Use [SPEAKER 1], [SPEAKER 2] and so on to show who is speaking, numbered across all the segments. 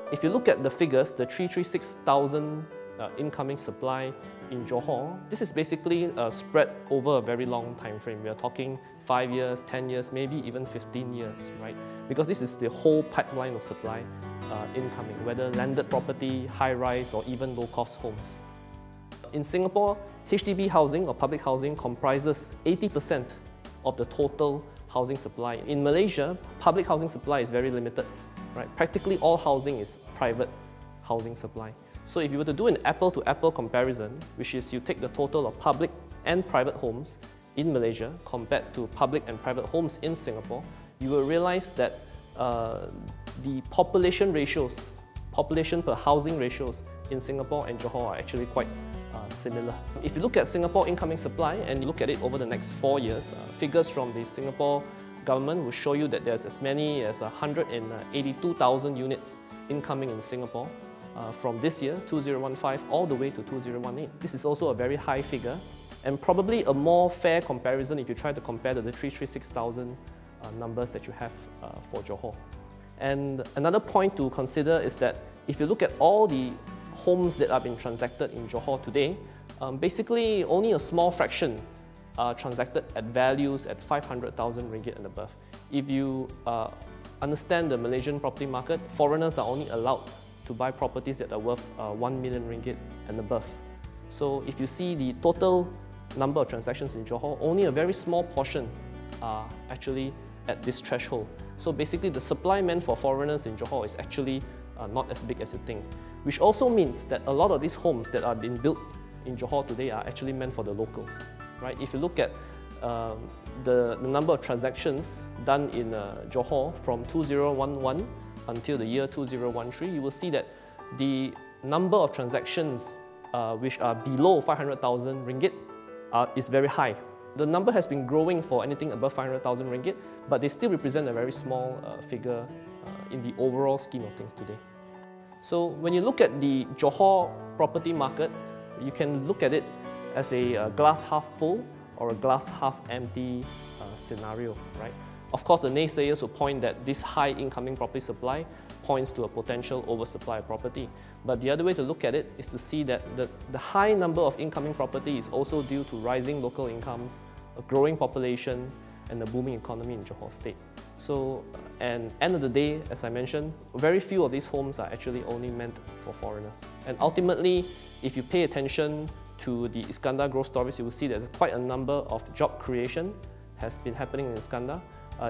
[SPEAKER 1] If you look at the figures, the 336,000 incoming supply in Johor, this is basically spread over a very long time frame. We are talking 5 years, 10 years, maybe even 15 years, right? Because this is the whole pipeline of supply incoming, whether landed property, high-rise, or even low-cost homes. In Singapore, HDB housing or public housing comprises 80% of the total housing supply. In Malaysia, public housing supply is very limited. Right? Practically all housing is private housing supply. So if you were to do an apple-to-apple comparison, which is you take the total of public and private homes in Malaysia compared to public and private homes in Singapore, you will realize that the population ratios, population per housing ratios in Singapore and Johor are actually quite similar. If you look at Singapore incoming supply and you look at it over the next 4 years, figures from the Singapore government will show you that there's as many as 182,000 units incoming in Singapore from this year, 2015, all the way to 2018. This is also a very high figure and probably a more fair comparison if you try to compare to the 336,000 numbers that you have for Johor. And another point to consider is that if you look at all the homes that are being transacted in Johor today, basically only a small fraction are transacted at values at 500,000 ringgit and above. If you understand the Malaysian property market, foreigners are only allowed to buy properties that are worth 1 million ringgit and above. So if you see the total number of transactions in Johor, only a very small portion are actually at this threshold. So basically the supply meant for foreigners in Johor is actually not as big as you think. Which also means that a lot of these homes that are being built in Johor today are actually meant for the locals. Right? If you look at the number of transactions done in Johor from 2011 until the year 2013, you will see that the number of transactions which are below 500,000 ringgit is very high. The number has been growing for anything above 500,000 ringgit, but they still represent a very small figure in the overall scheme of things today. So when you look at the Johor property market, you can look at it as a glass half full or a glass half empty scenario, right? Of course, the naysayers will point that this high incoming property supply points to a potential oversupply of property. But the other way to look at it is to see that the high number of incoming property is also due to rising local incomes, a growing population, and a booming economy in Johor State. So, and end of the day, as I mentioned, very few of these homes are actually only meant for foreigners. And ultimately, if you pay attention to the Iskandar growth stories, you will see that quite a number of job creation has been happening in Iskandar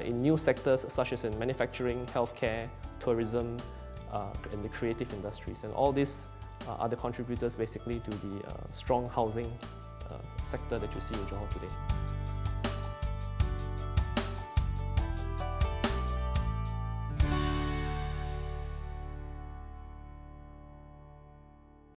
[SPEAKER 1] in new sectors such as in manufacturing, healthcare, tourism, and the creative industries. And all these are the contributors basically to the strong housing sector that you see in Johor today.